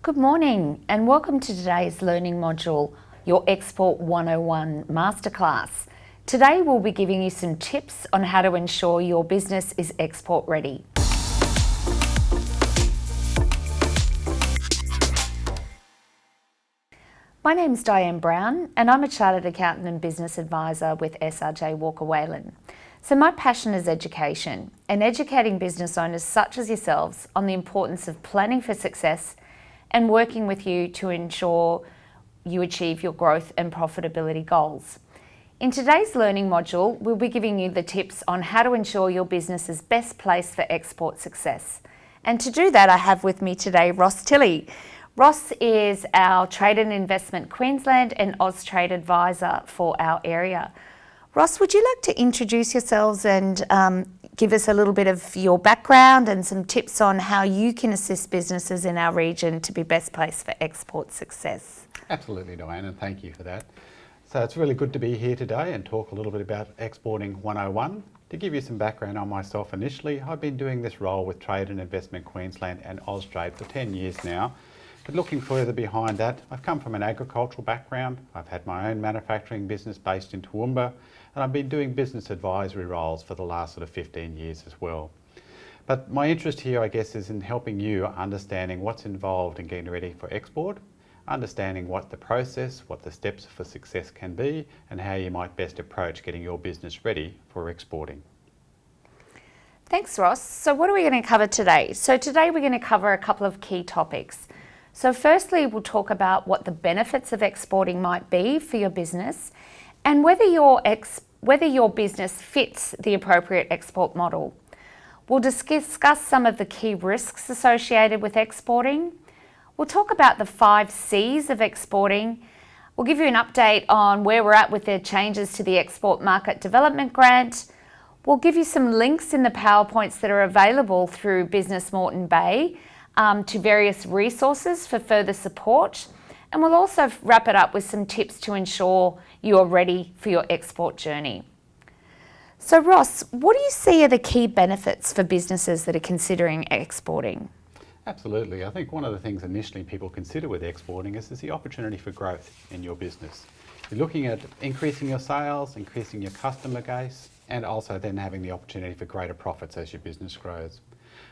Good morning and welcome to today's learning module, your Export 101 Masterclass. Today we'll be giving you some tips on how to ensure your business is export ready. My name's Diane Brown and I'm a Chartered Accountant and Business Advisor with SRJ Walker Whalen. So my passion is education and educating business owners such as yourselves on the importance of planning for success and working with you to ensure you achieve your growth and profitability goals. In today's learning module, we'll be giving you the tips on how to ensure your business is best placed for export success. And to do that, I have with me today Ross Tilley. Ross is our Trade and Investment Queensland and Austrade advisor for our area. Ross, would you like to introduce yourselves and give us a little bit of your background and some tips on how you can assist businesses in our region to be best placed for export success? Absolutely, Diane, and thank you for that. So it's really good to be here today and talk a little bit about Exporting 101. To give you some background on myself initially, I've been doing this role with Trade and Investment Queensland and Austrade for 10 years now. But looking further behind that, I've come from an agricultural background. I've had my own manufacturing business based in Toowoomba, and I've been doing business advisory roles for the last 15 years as well. But my interest here, I guess, is in helping you understanding what's involved in getting ready for export, understanding what the process, what the steps for success can be, and how you might best approach getting your business ready for exporting. Thanks, Ross. So what are we going to cover today? So today we're going to cover a couple of key topics. So firstly, we'll talk about what the benefits of exporting might be for your business and whether your business fits the appropriate export model. We'll discuss some of the key risks associated with exporting. We'll talk about the 5 C's of exporting. We'll give you an update on where we're at with the changes to the Export Market Development Grant. We'll give you some links in the PowerPoints that are available through Business Moreton Bay to various resources for further support. And we'll also wrap it up with some tips to ensure you are ready for your export journey. So Ross, what do you see are the key benefits for businesses that are considering exporting? Absolutely. I think one of the things initially people consider with exporting is the opportunity for growth in your business. You're looking at increasing your sales, increasing your customer base, and also then having the opportunity for greater profits as your business grows.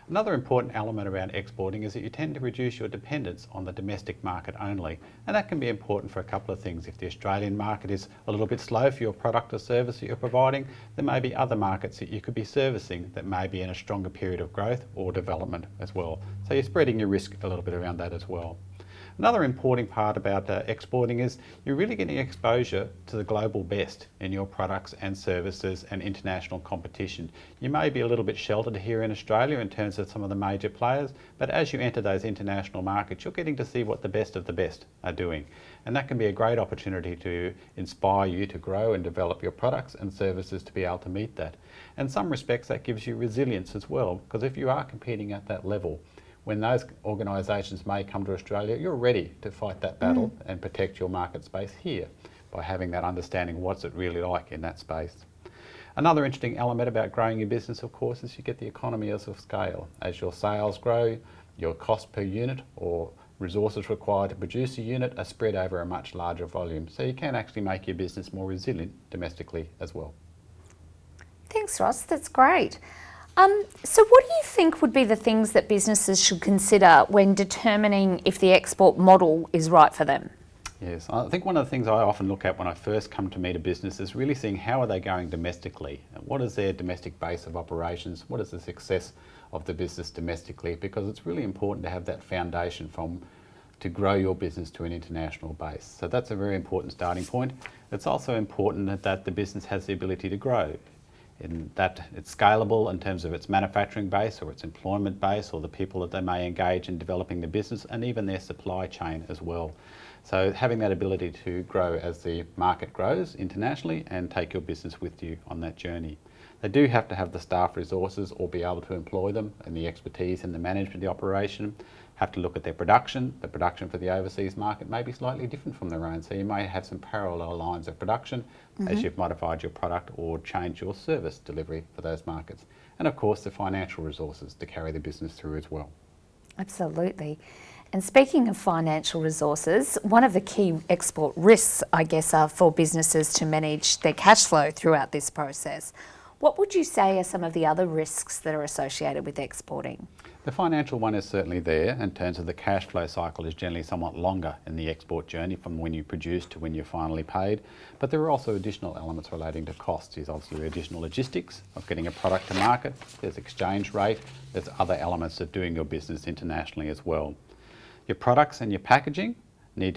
Another important element around exporting is that you tend to reduce your dependence on the domestic market only, and that can be important for a couple of things. If the Australian market is a little bit slow for your product or service that you're providing, there may be other markets that you could be servicing that may be in a stronger period of growth or development as well. So you're spreading your risk a little bit around that as well. Another important part about exporting is you're really getting exposure to the global best in your products and services and international competition. You may be a little bit sheltered here in Australia in terms of some of the major players, but as you enter those international markets, you're getting to see what the best of the best are doing. And that can be a great opportunity to inspire you to grow and develop your products and services to be able to meet that. In some respects, that gives you resilience as well, because if you are competing at that level, when those organisations may come to Australia, you're ready to fight that battle and protect your market space here by having that understanding what's it really like in that space. Another interesting element about growing your business, of course, is you get the economies of scale. As your sales grow, your cost per unit or resources required to produce a unit are spread over a much larger volume. So you can actually make your business more resilient domestically as well. Thanks, Ross. That's great. So what do you think would be the things that businesses should consider when determining if the export model is right for them? Yes, I think one of the things I often look at when I first come to meet a business is really seeing how are they going domestically. What is their domestic base of operations? What is the success of the business domestically? Because it's really important to have that foundation to grow your business to an international base. So that's a very important starting point. It's also important that the business has the ability to grow, in that it's scalable in terms of its manufacturing base or its employment base or the people that they may engage in developing the business and even their supply chain as well. So having that ability to grow as the market grows internationally and take your business with you on that journey. They do have to have the staff resources or be able to employ them and the expertise and the management of the operation. Have to look at their production. The production for the overseas market may be slightly different from their own. So you may have some parallel lines of production as you've modified your product or changed your service delivery for those markets. And of course the financial resources to carry the business through as well. Absolutely. And speaking of financial resources, one of the key export risks, I guess, are for businesses to manage their cash flow throughout this process. What would you say are some of the other risks that are associated with exporting? The financial one is certainly there in terms of the cash flow cycle is generally somewhat longer in the export journey from when you produce to when you're finally paid. But there are also additional elements relating to costs. There's obviously additional logistics of getting a product to market, there's exchange rate, there's other elements of doing your business internationally as well. Your products and your packaging may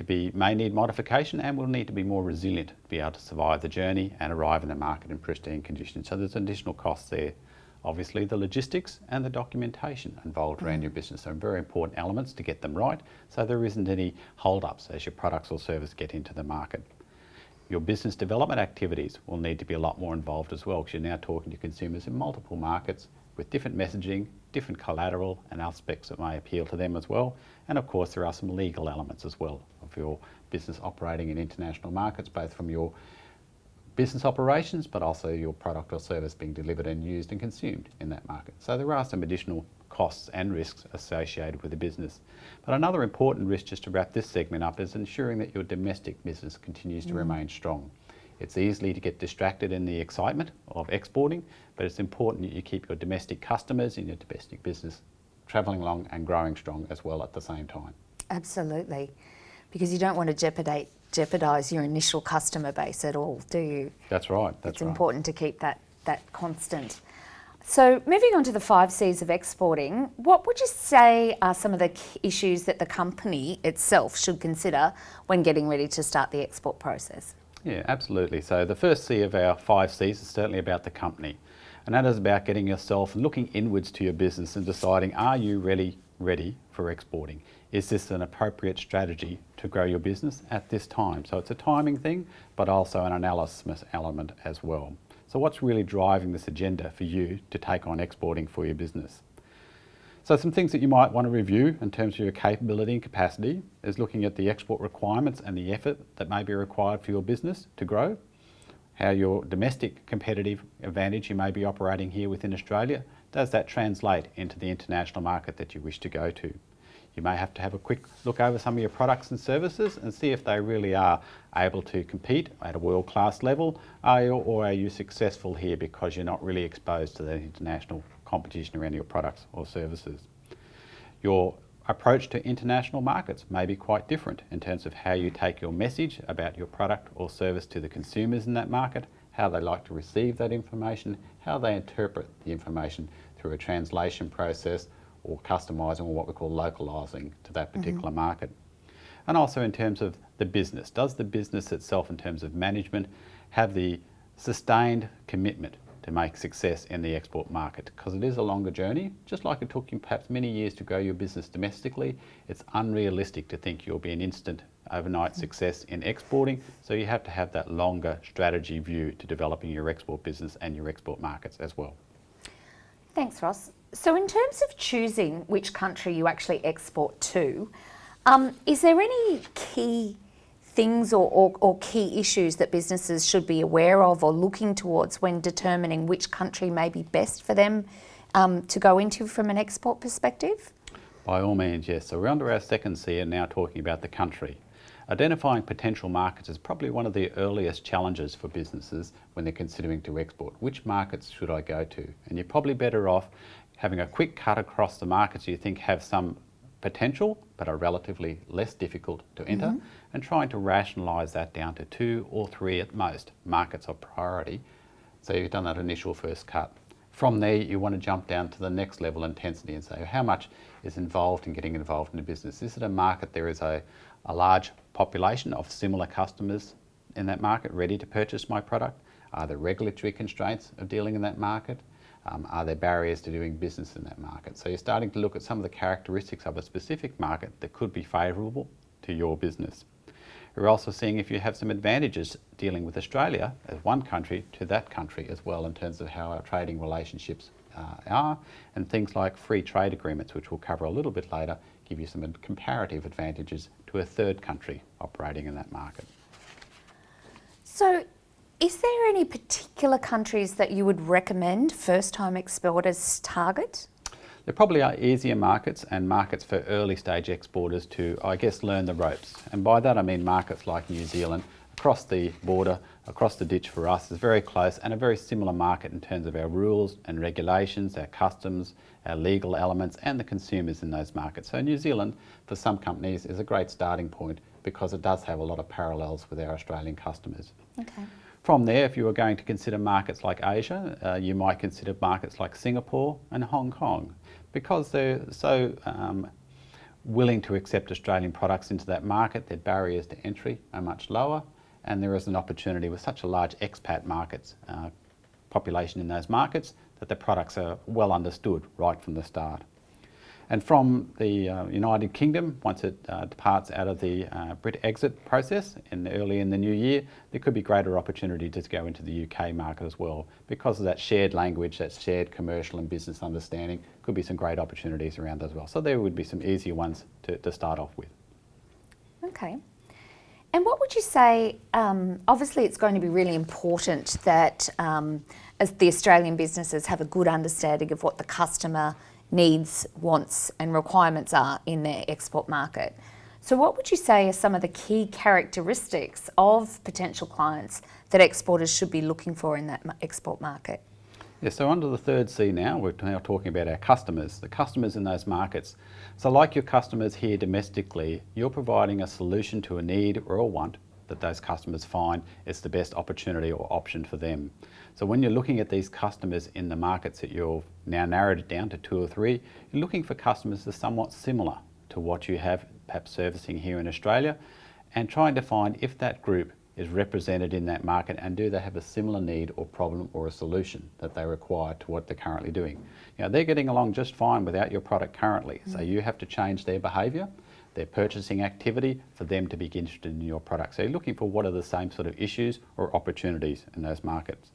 need modification and will need to be more resilient to be able to survive the journey and arrive in the market in pristine conditions. So there's additional costs there. Obviously the logistics and the documentation involved around your business are very important elements to get them right, so there isn't any hold-ups as your products or service get into the market. Your business development activities will need to be a lot more involved as well, because you're now talking to consumers in multiple markets with different messaging, different collateral and aspects that may appeal to them as well. And of course there are some legal elements as well of your business operating in international markets, both from your business operations, but also your product or service being delivered and used and consumed in that market. So there are some additional costs and risks associated with the business. But another important risk, just to wrap this segment up, is ensuring that your domestic business continues to remain strong. It's easy to get distracted in the excitement of exporting, but it's important that you keep your domestic customers and your domestic business travelling along and growing strong as well at the same time. Absolutely, because you don't want to jeopardise your initial customer base at all, do you? That's right. It's important to keep that constant. So moving on to the 5 C's of exporting, what would you say are some of the issues that the company itself should consider when getting ready to start the export process? Yeah, absolutely. So the first C of our 5 C's is certainly about the company. And that is about getting yourself looking inwards to your business and deciding, are you ready for exporting? Is this an appropriate strategy to grow your business at this time? So it's a timing thing, but also an analysis element as well. So what's really driving this agenda for you to take on exporting for your business? So some things that you might want to review in terms of your capability and capacity is looking at the export requirements and the effort that may be required for your business to grow, how your domestic competitive advantage you may be operating here within Australia, does that translate into the international market that you wish to go to? You may have to have a quick look over some of your products and services and see if they really are able to compete at a world-class level, or are you successful here because you're not really exposed to the international competition around your products or services. Your approach to international markets may be quite different in terms of how you take your message about your product or service to the consumers in that market, how they like to receive that information, how they interpret the information through a translation process or customising, or what we call localising to that particular market. And also in terms of the business, does the business itself in terms of management have the sustained commitment to make success in the export market? Because it is a longer journey, just like it took you perhaps many years to grow your business domestically. It's unrealistic to think you'll be an instant overnight success in exporting, so you have to have that longer strategy view to developing your export business and your export markets as well. Thanks, Ross. So in terms of choosing which country you actually export to, is there any key things or key issues that businesses should be aware of or looking towards when determining which country may be best for them to go into from an export perspective? By all means, yes. So we're under our second C and now talking about the country. Identifying potential markets is probably one of the earliest challenges for businesses when they're considering to export. Which markets should I go to? And you're probably better off having a quick cut across the markets you think have some potential but are relatively less difficult to enter, and trying to rationalise that down to 2 or 3 at most markets of priority. So you've done that initial first cut. From there you want to jump down to the next level intensity and say how much is involved in getting involved in the business. Is it a market there is a large population of similar customers in that market ready to purchase my product? Are there regulatory constraints of dealing in that market? Are there barriers to doing business in that market? So you're starting to look at some of the characteristics of a specific market that could be favourable to your business. We're also seeing if you have some advantages dealing with Australia as one country to that country as well in terms of how our trading relationships are, and things like free trade agreements, which we'll cover a little bit later, give you some comparative advantages to a third country operating in that market. So is there any particular countries that you would recommend first-time exporters target? There probably are easier markets and markets for early stage exporters to, I guess, learn the ropes. And by that I mean markets like New Zealand, across the border, across the ditch for us, is very close and a very similar market in terms of our rules and regulations, our customs, our legal elements and the consumers in those markets. So New Zealand, for some companies, is a great starting point because it does have a lot of parallels with our Australian customers. Okay. From there, if you were going to consider markets like Asia, you might consider markets like Singapore and Hong Kong, because they're so willing to accept Australian products into that market. Their barriers to entry are much lower, and there is an opportunity with such a large expat markets population in those markets that the products are well understood right from the start. And from the United Kingdom, once it departs out of the Brit exit process early in the new year, there could be greater opportunity to go into the UK market as well. Because of that shared language, that shared commercial and business understanding, could be some great opportunities around as well. So there would be some easier ones to start off with. Okay. And what would you say, obviously it's going to be really important that as the Australian businesses have a good understanding of what the customer needs, wants and requirements are in their export market. So what would you say are some of the key characteristics of potential clients that exporters should be looking for in that export market? Yeah, so under the third C now, we're now talking about our customers, the customers in those markets. So like your customers here domestically, you're providing a solution to a need or a want that those customers find is the best opportunity or option for them. So when you're looking at these customers in the markets that you've now narrowed it down to 2 or 3, you're looking for customers that are somewhat similar to what you have perhaps servicing here in Australia, and trying to find if that group is represented in that market and do they have a similar need or problem or a solution that they require to what they're currently doing. You know, they're getting along just fine without your product currently, so you have to change their behaviour, their purchasing activity for them to be interested in your product. So you're looking for what are the same sort of issues or opportunities in those markets.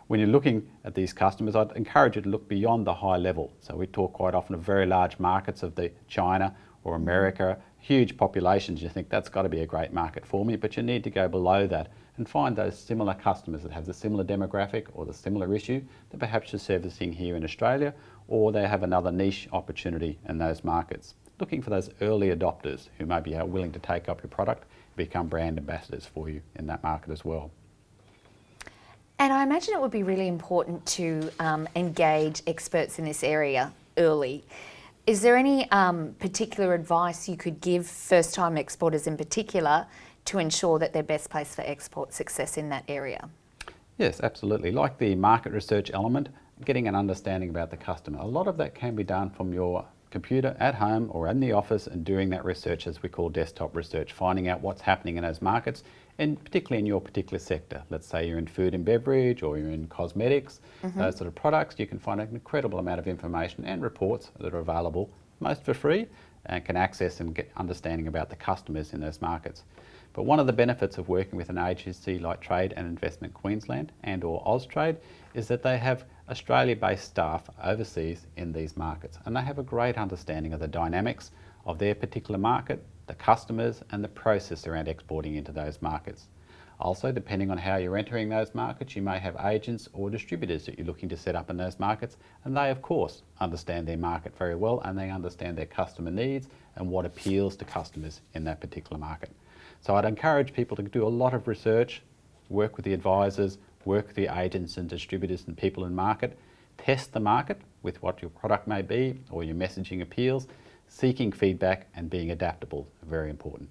When you're looking at these customers, I'd encourage you to look beyond the high level. So we talk quite often of very large markets of the China or America, huge populations. You think that's got to be a great market for me, but you need to go below that and find those similar customers that have the similar demographic or the similar issue that perhaps you're servicing here in Australia, or they have another niche opportunity in those markets. Looking for those early adopters who maybe are willing to take up your product, become brand ambassadors for you in that market as well. And I imagine it would be really important to engage experts in this area early. Is there any particular advice you could give first-time exporters in particular to ensure that they're best placed for export success in that area? Yes, absolutely. Like the market research element, getting an understanding about the customer. A lot of that can be done from your computer at home or in the office and doing that research, as we call desktop research, finding out what's happening in those markets, and particularly in your particular sector. Let's say you're in food and beverage or you're in cosmetics, those sort of products. You can find an incredible amount of information and reports that are available, most for free, and can access and get understanding about the customers in those markets. But one of the benefits of working with an agency like Trade and Investment Queensland and or Austrade is that they have Australia-based staff overseas in these markets, and they have a great understanding of the dynamics of their particular market, the customers and the process around exporting into those markets. Also, depending on how you're entering those markets, you may have agents or distributors that you're looking to set up in those markets, and they of course understand their market very well, and they understand their customer needs and what appeals to customers in that particular market. So I'd encourage people to do a lot of research, work with the advisors, work with the agents and distributors and people in market, test the market with what your product may be or your messaging appeals, seeking feedback and being adaptable are very important.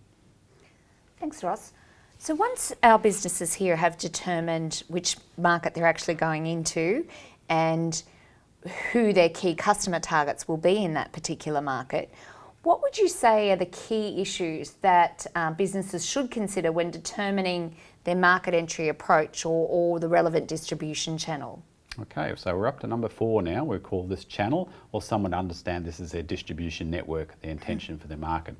Thanks, Ross. So once our businesses here have determined which market they're actually going into and who their key customer targets will be in that particular market, what would you say are the key issues that businesses should consider when determining their market entry approach or the relevant distribution channel? Okay, so we're up to number 4 now. We call this channel, or someone to understand this is their distribution network, their intention for their market.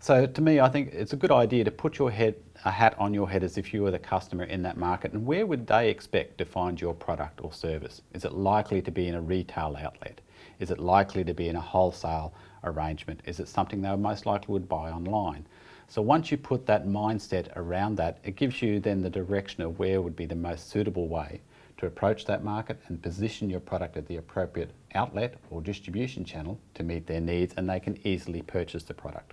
So to me, I think it's a good idea to put a hat on your head as if you were the customer in that market, and where would they expect to find your product or service? Is it likely to be in a retail outlet? Is it likely to be in a wholesale arrangement? Is it something they most likely would buy online? So once you put that mindset around that, it gives you then the direction of where would be the most suitable way to approach that market and position your product at the appropriate outlet or distribution channel to meet their needs, and they can easily purchase the product.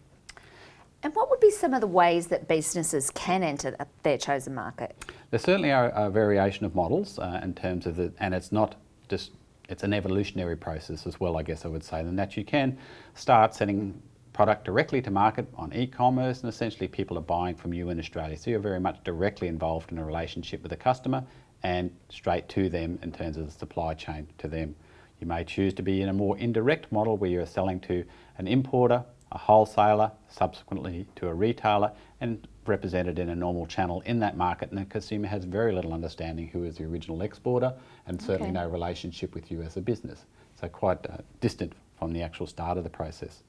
And what would be some of the ways that businesses can enter their chosen market? There certainly are a variation of models in terms of and it's not just, it's an evolutionary process as well, I guess I would say, and that you can start sending product directly to market on e-commerce, and essentially people are buying from you in Australia. So you're very much directly involved in a relationship with the customer and straight to them in terms of the supply chain to them. You may choose to be in a more indirect model where you're selling to an importer, a wholesaler, subsequently to a retailer, and represented in a normal channel in that market, and the consumer has very little understanding who is the original exporter and certainly no relationship with you as a business. So quite distant from the actual start of the process.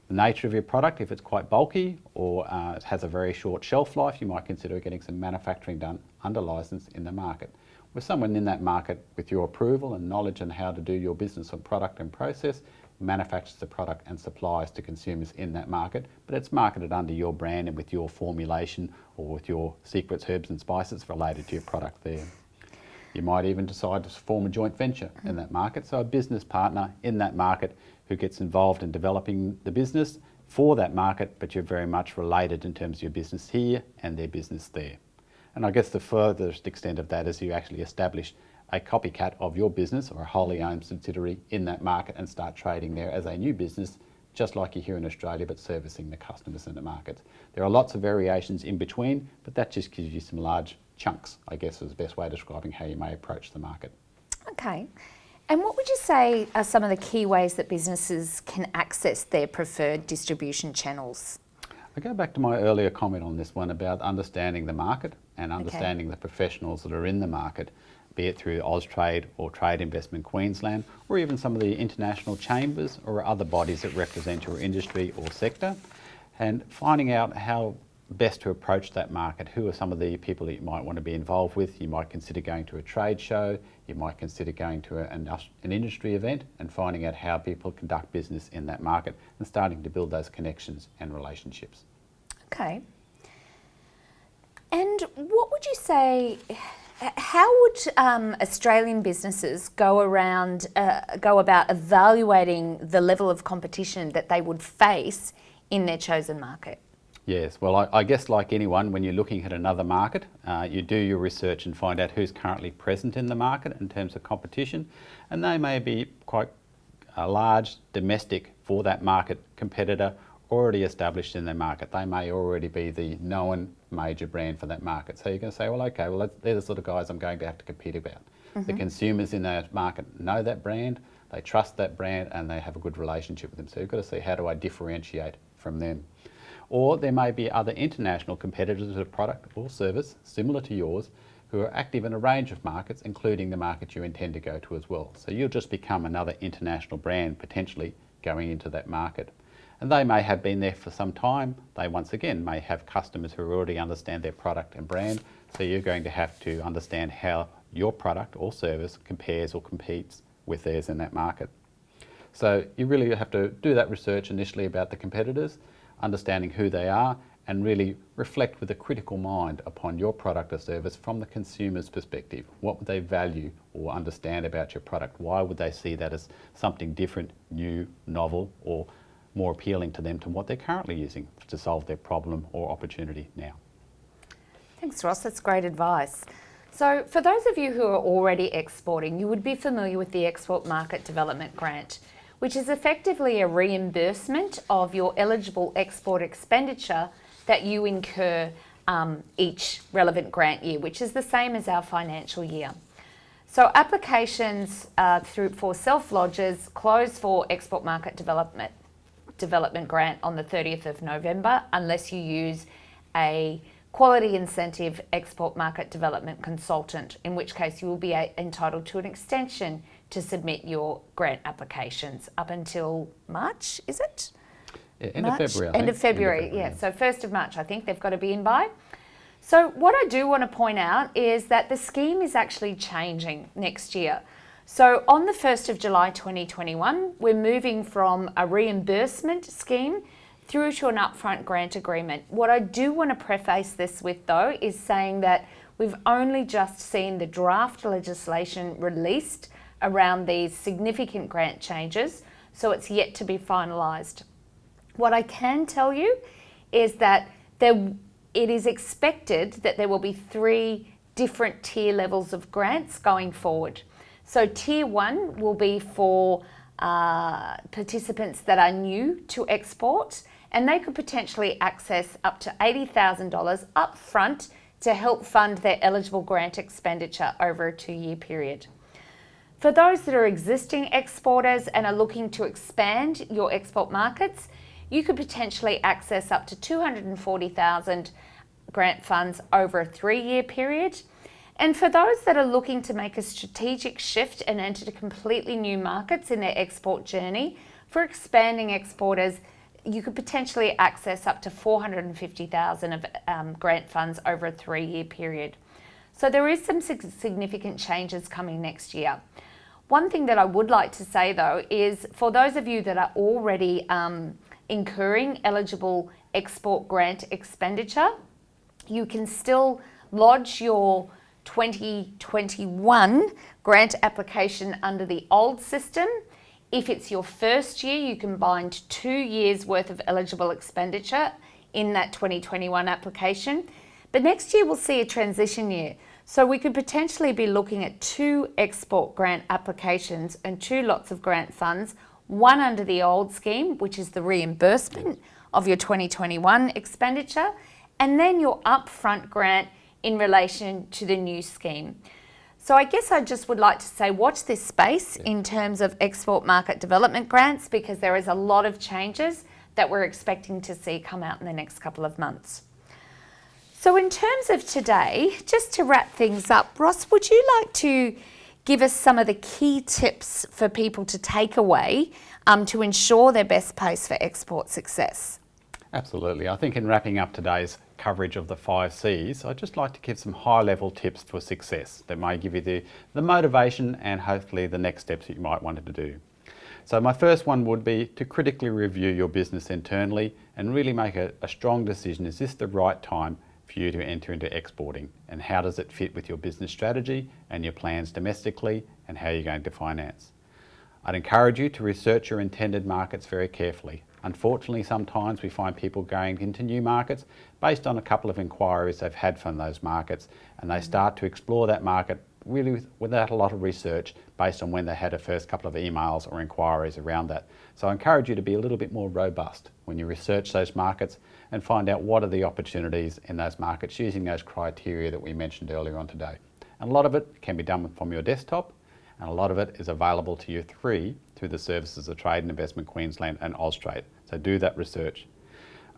The nature of your product, if it's quite bulky or it has a very short shelf life, you might consider getting some manufacturing done under license in the market. With someone in that market with your approval and knowledge on how to do your business on product and process, manufactures the product and supplies to consumers in that market, but it's marketed under your brand and with your formulation or with your secrets, herbs and spices related to your product there. You might even decide to form a joint venture in that market, so a business partner in that market who gets involved in developing the business for that market, but you're very much related in terms of your business here and their business there. And I guess the furthest extent of that is you actually establish a copycat of your business or a wholly owned subsidiary in that market and start trading there as a new business, just like you're here in Australia, but servicing the customers in the market. There are lots of variations in between, but that just gives you some large chunks, I guess is the best way of describing how you may approach the market. Okay. And what would you say are some of the key ways that businesses can access their preferred distribution channels? I go back to my earlier comment on this one about understanding the market and understanding the professionals that are in the market, be it through Austrade or Trade Investment Queensland, or even some of the international chambers or other bodies that represent your industry or sector, and finding out how best to approach that market. Who are some of the people that you might want to be involved with? You might consider going to a trade show, you might consider going to an industry event and finding out how people conduct business in that market and starting to build those connections and relationships. Okay. And what would you say, how would Australian businesses go about evaluating the level of competition that they would face in their chosen market? Yes, well, I guess like anyone, when you're looking at another market, you do your research and find out who's currently present in the market in terms of competition, and they may be quite a large domestic for that market competitor already established in their market. They may already be the known major brand for that market. So you're going to say, well, okay, well, they're the sort of guys I'm going to have to compete about. The consumers in that market know that brand, they trust that brand, and they have a good relationship with them. So you've got to see, how do I differentiate from them? Or there may be other international competitors of product or service similar to yours who are active in a range of markets, including the market you intend to go to as well. So you'll just become another international brand potentially going into that market. And they may have been there for some time. They once again may have customers who already understand their product and brand. So you're going to have to understand how your product or service compares or competes with theirs in that market. So you really have to do that research initially about the competitors, understanding who they are, and really reflect with a critical mind upon your product or service from the consumer's perspective. What would they value or understand about your product? Why would they see that as something different, new, novel, or more appealing to them to what they're currently using to solve their problem or opportunity now? Thanks, Ross. That's great advice. So for those of you who are already exporting, you would be familiar with the Export Market Development Grant, which is effectively a reimbursement of your eligible export expenditure that you incur each relevant grant year, which is the same as our financial year. So applications for self-lodgers close for Export Market Development Grant on the 30th of November, unless you use a quality incentive export market development consultant, in which case you will be entitled to an extension to submit your grant applications up until March, is it? Yeah, end of February, I think. End of February, yeah. So 1st of March, I think they've got to be in by. So what I do want to point out is that the scheme is actually changing next year. So on the 1st of July 2021, we're moving from a reimbursement scheme through to an upfront grant agreement. What I do want to preface this with, though, is saying that We've only just seen the draft legislation released around these significant grant changes, so it's yet to be finalised. What I can tell you is that it is expected that there will be 3 different tier levels of grants going forward. So tier 1 will be for participants that are new to export, and they could potentially access up to $80,000 up front to help fund their eligible grant expenditure over a 2-year period. For those that are existing exporters and are looking to expand your export markets, you could potentially access up to $240,000 grant funds over a 3-year period. And for those that are looking to make a strategic shift and enter completely new markets in their export journey, for expanding exporters, you could potentially access up to $450,000 of grant funds over a 3-year period. So there is some significant changes coming next year. One thing that I would like to say though is for those of you that are already incurring eligible export grant expenditure, you can still lodge your 2021 grant application under the old system. If it's your first year, you can bind 2 years worth of eligible expenditure in that 2021 application. But next year we'll see a transition year. So we could potentially be looking at 2 export grant applications and 2 lots of grant funds, one under the old scheme, which is the reimbursement of your 2021 expenditure, and then your upfront grant in relation to the new scheme. So I guess I just would like to say watch this space in terms of export market development grants, because there is a lot of changes that we're expecting to see come out in the next couple of months. So in terms of today, just to wrap things up, Ross, would you like to give us some of the key tips for people to take away to ensure their best place for export success? Absolutely. I think in wrapping up today's coverage of the 5 C's, I'd just like to give some high-level tips for success that may give you the motivation and hopefully the next steps that you might want to do. So my first one would be to critically review your business internally and really make a strong decision. Is this the right time for you to enter into exporting, and how does it fit with your business strategy and your plans domestically, and how you're going to finance? I'd encourage you to research your intended markets very carefully. Unfortunately, sometimes we find people going into new markets based on a couple of inquiries they've had from those markets, and they start to explore that market really without a lot of research based on when they had a first couple of emails or inquiries around that. So I encourage you to be a little bit more robust when you research those markets and find out what are the opportunities in those markets using those criteria that we mentioned earlier on today. And a lot of it can be done from your desktop, and a lot of it is available to you through the services of Trade and Investment Queensland and Austrade. So do that research.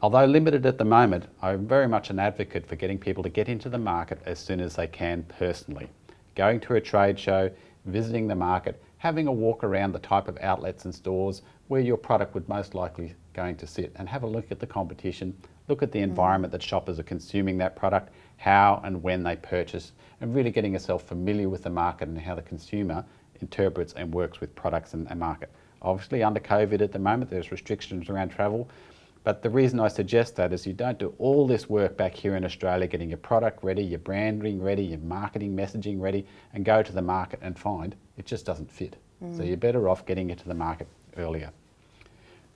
Although limited at the moment, I'm very much an advocate for getting people to get into the market as soon as they can personally. Going to a trade show, visiting the market, having a walk around the type of outlets and stores where your product would most likely going to sit, and have a look at the competition, look at the environment that shoppers are consuming that product, how and when they purchase, and really getting yourself familiar with the market and how the consumer interprets and works with products and market. Obviously under COVID at the moment there's restrictions around travel, but the reason I suggest that is you don't do all this work back here in Australia getting your product ready, your branding ready, your marketing messaging ready, and go to the market and find it just doesn't fit. So you're better off getting into the market earlier.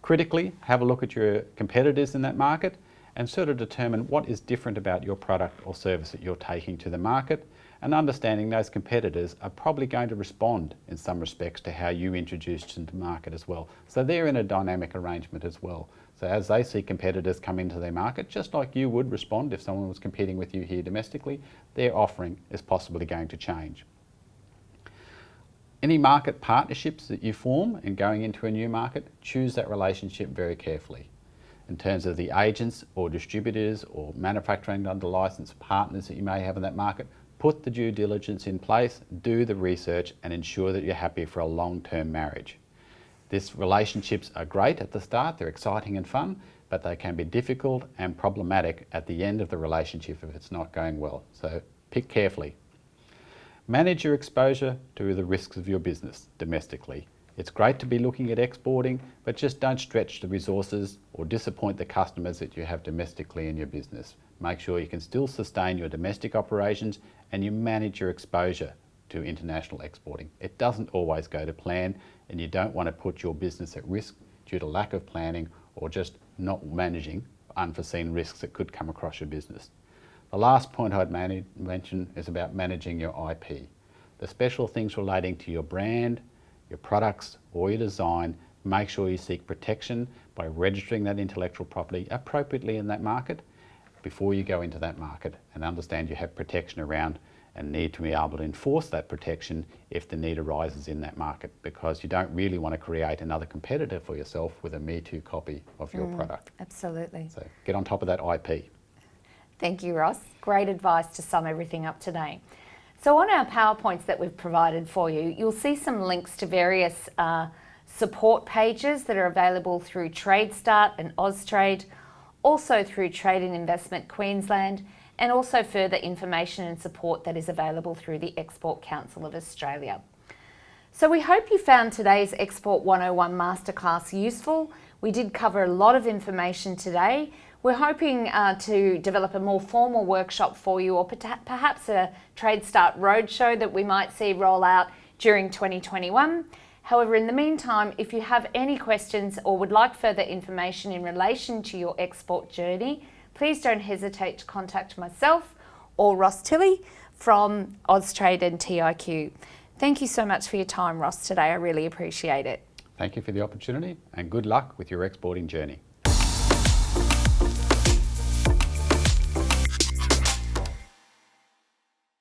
Critically, have a look at your competitors in that market and sort of determine what is different about your product or service that you're taking to the market, and understanding those competitors are probably going to respond in some respects to how you introduced into the market as well. So they're in a dynamic arrangement as well. So as they see competitors come into their market, just like you would respond if someone was competing with you here domestically, their offering is possibly going to change. Any market partnerships that you form in going into a new market, choose that relationship very carefully. In terms of the agents or distributors or manufacturing under license partners that you may have in that market, put the due diligence in place, do the research, and ensure that you're happy for a long-term marriage. These relationships are great at the start, they're exciting and fun, but they can be difficult and problematic at the end of the relationship if it's not going well. So pick carefully. Manage your exposure to the risks of your business domestically. It's great to be looking at exporting, but just don't stretch the resources or disappoint the customers that you have domestically in your business. Make sure you can still sustain your domestic operations and you manage your exposure to international exporting. It doesn't always go to plan, and you don't want to put your business at risk due to lack of planning or just not managing unforeseen risks that could come across your business. The last point I'd mention is about managing your IP. The special things relating to your brand, your products or your design, make sure you seek protection by registering that intellectual property appropriately in that market before you go into that market, and understand you have protection around and need to be able to enforce that protection if the need arises in that market, because you don't really want to create another competitor for yourself with a Me Too copy of your product. Absolutely. So get on top of that IP. Thank you, Ross. Great advice to sum everything up today. So on our PowerPoints that we've provided for you, you'll see some links to various support pages that are available through TradeStart and Austrade, also through Trade and Investment Queensland, and also further information and support that is available through the Export Council of Australia. So we hope you found today's Export 101 Masterclass useful. We did cover a lot of information today. We're hoping to develop a more formal workshop for you, or perhaps a TradeStart roadshow that we might see roll out during 2021. However, in the meantime, if you have any questions or would like further information in relation to your export journey, please don't hesitate to contact myself or Ross Tilley from Austrade and TIQ. Thank you so much for your time, Ross, today. I really appreciate it. Thank you for the opportunity and good luck with your exporting journey.